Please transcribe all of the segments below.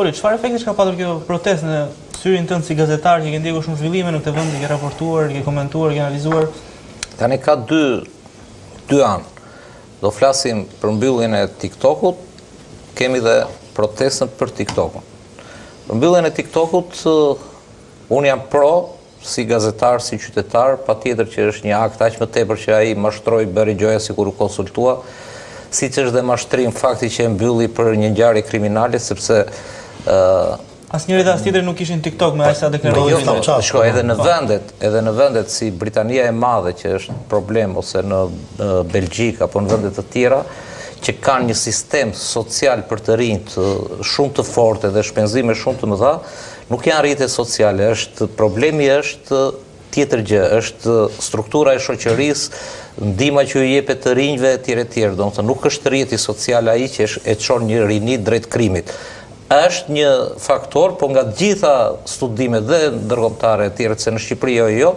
Poli, çfarë efekti ka patur kjo protestë në syrin tënd si gazetar që ke ndjekur shumë zhvillime në këtë vend, ke raportuar, ke komentuar, ke analizuar? Tani ka dy anë. Do flasim për mbylljen e TikTokut, kemi dhe protestën për TikTokun. Për mbylljen e TikTokut, unë jam pro, si gazetar, si qytetar, patjetër që është një akt aq më tepër që ai mashtroi bëri gjoja sikur u konsultua, siç është dhe mashtrim fakti që e mbylli për një ngjarje kriminale, sepse asnjëri dhe as tjetri nuk kishin TikTok me aq sa deklaroi. Shko, edhe në vendet si Britania e Madhe, që është problem, ose në Belgjik apo në vende të tjera, që kanë një sistem social për të rinjt shumë të fortë dhe shpenzime shumë të mëdha, nuk janë rrjete sociale. Problemi është tjetër gjë, është struktura e shoqërisë, ndihma që i jepet të rinjve etj. Domethënë nuk është rrjeti social ai që e çon një rini drejt krimit. Është një faktor, po nga gjitha studimet dhe ndërkombëtare e tjera, se në Shqipëri jo,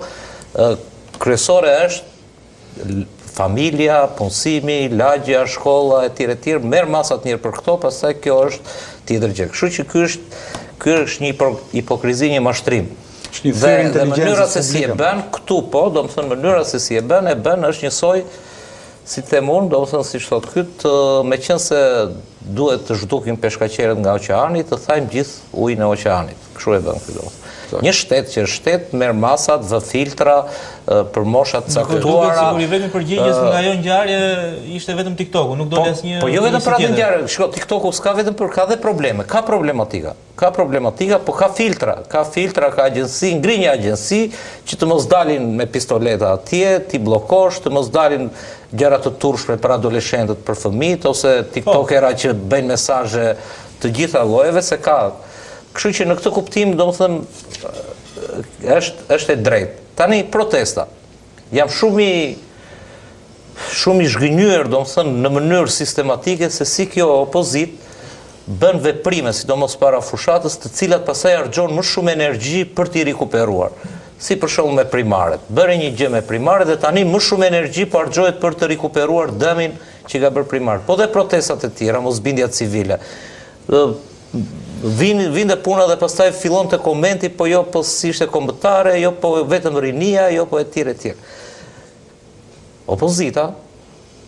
kryesore është familja, punësimi, lagja, shkolla etj. Merr masat njerë për këto, pastaj kjo është tjetër gjë. Kështu që ky është një hipokrizi, një mashtrim. Dhe mënyra se si e bën këtu, po, domethënë mënyra se si e bën është njësoj, si them unë, domethënë siç thotë ky, meqense duhet të zhdukim peshkaqerët nga oqeani, të thajmë gjithë ujin e oqeanit. Kështu e bën ky domethënë. Një shtet që është shtet merr masat, vë filtra për moshat caktuara. Sigur i vetëm përgjigjës nga ajo ngjarje ishte vetëm TikToku, nuk doli asnjë. Po jo vetëm për atë ngjarje, shiko, TikToku s'ka vetëm ka dhe probleme, ka problematika. Po ka filtra, ka agjenci, ngri një agjenci që të mos dalin me pistoleta atje, ti bllokosh, të mos dalin gjëra të turshme për adoleshentët, për fëmijët, ose tiktokera që bëjnë mesazhe të gjitha llojeve, se ka. Kështu që në këtë kuptim, domethënë, është e drejtë. Tani protesta. Jam shumë i zhgënjur, domethënë, në mënyrë sistematike se si kjo opozitë bën veprime, sidomos para fushatës, të cilat pastaj harxhon më shumë energji për t'i rikuperuar. Si për shembull me primaret. Bëri një gjë me primaret dhe tani më shumë energji po harxhohet për të rikuperuar dëmin që ka bërë primaret. Po dhe protestat e tjera, mosbindja civile. Vinte puna dhe pastaj fillon të komenti, po jo po si ishte kombëtare, jo po vetëm rinia, jo po etj. Opozita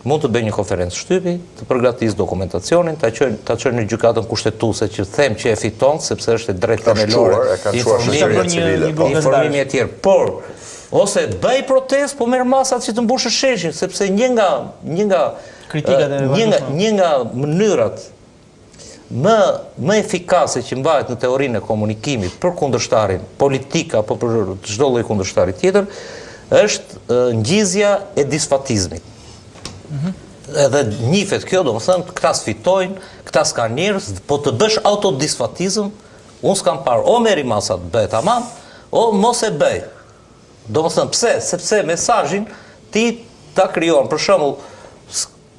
mund të bëjë një konferencë shtypi, të përgatisë dokumentacionin, ta çojë në gjykatën kushtetuese që them që e fiton, sepse është e drejtë themelore, informimi e tjerë. Por ose bëj protestë, po merr masat që të mbushë sheshin, sepse një nga kritikat një nga mënyrat më efikase që mbahet në teorinë e komunikimit për kundërshtarin politik apo për çdo lloj kundërshtari tjetër është ngjizja e disfatizmit. Edhe nifet kjo, domethënë, këta sfitojnë, këta s'ka njerëz, po të bësh autodisfatizëm, unë s'kam parë, o merri masat bëj tamam, o mos e bëj. Domethënë, pse? Sepse mesazhin ti ta krijon, për shembull,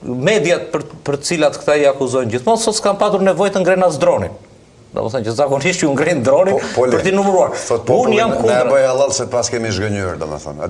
mediat për cilat këta i akuzojnë gjithmonë, sot s'kan patur nevojë të ngrenas dronin. Domethënë që zakonisht ju ngren dronin për t'i numëruar. Unë jam kundër. Ne bëj hallall se pas kemi zgënjur, domethënë.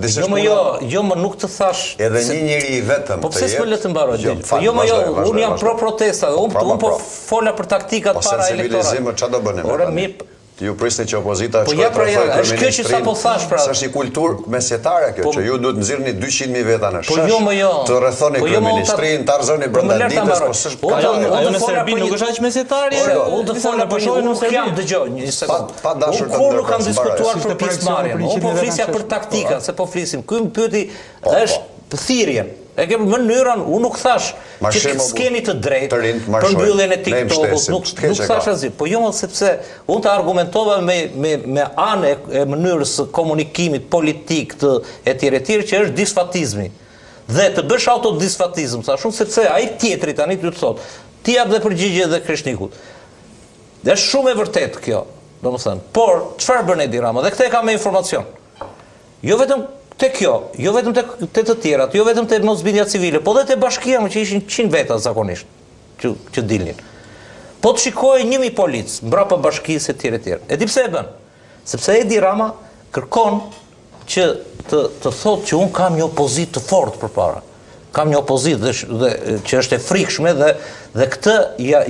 Jo, më nuk të thash. Edhe një njeri i vetëm. Po pse s'po le të mbaroj? Unë jam pro protesta, unë po fola për taktikat para elektorale. Po civilizim çfarë do bënim? Ora mirë. Ju prisni që opozita shkojë trafojë është kjo që sapo thash pra. Është një kulturë mesjetare kjo, që ju duhet nxirrni 200.000 veta në shesh. Jo. Të rrethoni kryeministrin, ta rrezoni brenda ditës, po s'është ajo në Serbi nuk është aq mesjetare. Unë të fola për shkakun nuk jam dëgjoj një sekond. Pa dashur të nuk kam diskutuar për pjesëmarrjen. Unë po flisja për taktika, se po flisim. Ky më pyeti është thirrjen. E ke mënyrën, unë nuk thash që s'keni të drejtë për mbylljen e TikTokut, nuk thash asgjë, po jo sepse unë të argumentova me anë e mënyrës së komunikimit politik të etj që është disfatizmi. Dhe të bësh autodisfatizëm, thashun sepse ai tjetri tani ty të thotë, ti jap dhe përgjigje dhe Krishnikut. Është shumë e vërtetë kjo, domethënë. Por çfarë bën Edi Rama? Dhe këtë e kam me informacion. Jo vetëm te kjo, jo vetëm te të tjerat, jo vetëm te mosbindja civile, po dhe te bashkia që ishin 100 veta zakonisht që dilnin. Po të shikojë 1000 polic mbrapa bashkisë etj. E di pse e bën? Sepse Edi Rama kërkon që të thotë që un kam një opozitë të fortë përpara. kam një opozitë që është e frikshme dhe këtë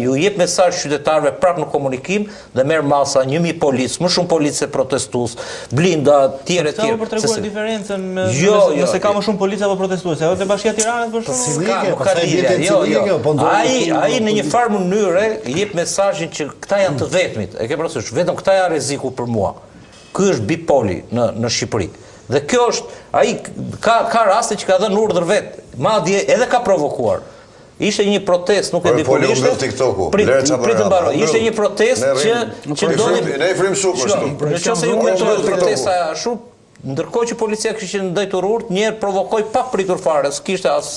ju jep mesazh qytetarëve prapë në komunikim dhe merr masa 1000 policë, më shumë policë se protestues, blinda, tjerë. Për treguar diferencën nëse ka më shumë policë apo protestues. Edhe te Bashkia e Tiranës për shkak nuk ka lidhje. Ai në një farë mënyre jep mesazhin që këta janë të vetmit. E ke parasysh, vetëm këta janë rreziku për mua. Ky është bipoli në Shqipëri. Dhe kjo është, ai ka raste që ka dhënë urdhër vetë, madje edhe ka provokuar. Ishte një protest, nuk e di kur ishte. Pritë mbaroj. Ishte një protest që doli. Ne i frim supës këtu. Nëse ju kujtohet protesta ashtu, ndërkohë që policia kishin ndajtur urt, njerë provokoi pa pritur fare, s'kishte as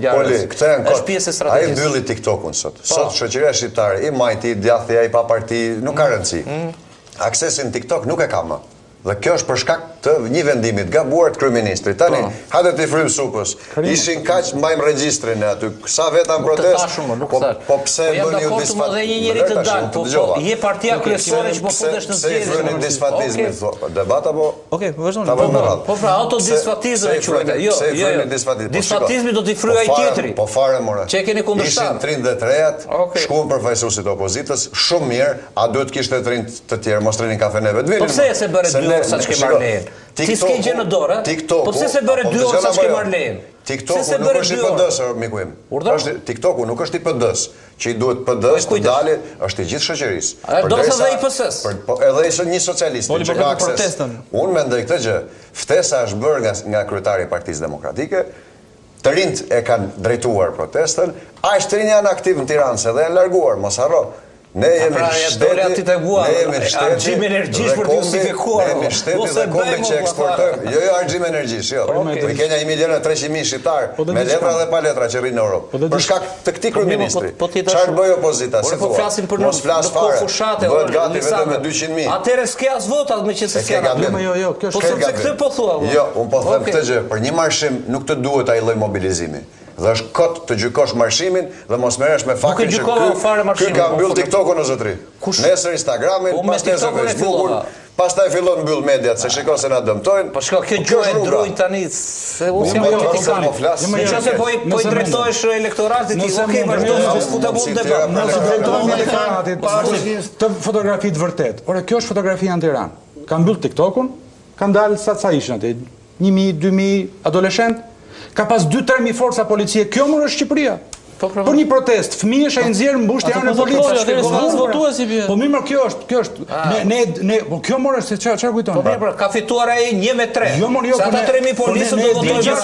gjarë. Është pjesë e strategjisë. Ai mbylli TikTokun sot. Sot shoqëria shqiptare, i majti, i djathti, ai pa parti, nuk ka rëndësi. Aksesin TikTok nuk e ka më. Dhe kjo është për shkak të një vendimi të gabuar të kryeministrit. Tani, hajde të frym supës. Ishin kaq mbajmë regjistrin aty. Sa vetan protest. Po pse bëni ju disfatizëm? Dhe një njeri të dalë, po je partia kryesore që po futesh në zgjedhje. Se bëni disfatizmin, debat apo? Okej, vazhdoni. Po pra autodisfatizëm quhet. Jo. Disfatizmi do t'i fryej ai tjetri. Po fare more. Çe keni kundërshtar. Ishin 33-at, shkuan përfaqësuesit e opozitës, shumë mirë, a duhet kishte 30 të tjerë, mos trinin kafene vetë. Po pse se bëre sa që ke marrë lejen? Ti s'ke gjë në dorë, po pse se bëre 2 orë sa që ke marrë lejen? TikToku nuk është i PD-s, miku im. TikToku nuk është i PD-s, që i duhet PD-s të dalë, është i gjithë shoqërisë. Do të thotë i PS-s. Edhe ishte një socialist që ka akses. Unë mendoj këtë gjë. Ftesa është bërë nga kryetari i Partisë Demokratike. Të rinjt e kanë drejtuar protestën, aq të rinj janë aktiv në Tiranë, edhe janë larguar, mos harro. Ne jemi shteti, argjim energjisë për të justifikuar. Ne jemi shteti dhe kombi që eksportojmë. Jo argjim energjisë, jo. Ne kemi 1.300.000 shqiptarë me letra dhe pa letra që rrinë në Europë. Për shkak të këtij kryeministri. Çfarë bëj opozita? Po flasim për mos flas fare. Bëhet gati vetëm me 200.000. Atëherë s'ke as votat me që se s'ke. Jo, kjo është këtë po thua. Jo, unë po them këtë gjë, për një marshim nuk të duhet ai lloj mobilizimi. Dhe është kot të gjykosh marshimin dhe mos merresh me faktin që ky ka mbyll TikTokun o zotri. Nesër Instagramin, pastaj Facebookun, pastaj fillon mbyll mediat se shikon se na dëmtojnë. Po shko, kjo gjë e drujnë tani se u jam politikan. Nëse po i drejtohesh elektoratit, okej, vazhdo të diskutojmë në debat. Nëse drejtohesh elektoratit, të fotografi të vërtet. Ore, kjo është fotografi në Tiranë. Ka mbyll TikTokun, kanë dalë sa ishin aty, 1.000, 2.000 adoleshent. Ka pas 2-3.000 forca policie. Kjo më është Shqipëria. Për një protest, fëmijësh e nxjerrën mbushtin e policës. Po mirë, kjo është. Po kjo morë se çfarë kujton? Po mirë, ka fituar ai 1-3. Jo, sa ata 3.000 policë do votojnë.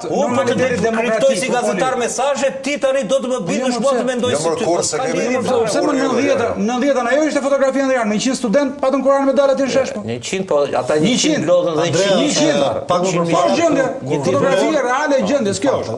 Unë po të kriptoj si gazetar mesazhe, ti tani do të më bindesh mua të mendoj si ty. Pse më 90-an ajo ishte fotografia në Tiranë, me 100 student patën Kur'an me dalat në shesh. 100, po ata 100 lodhën dhe 100. Pak më përpara. Fotografia reale e gjendjes kjo është.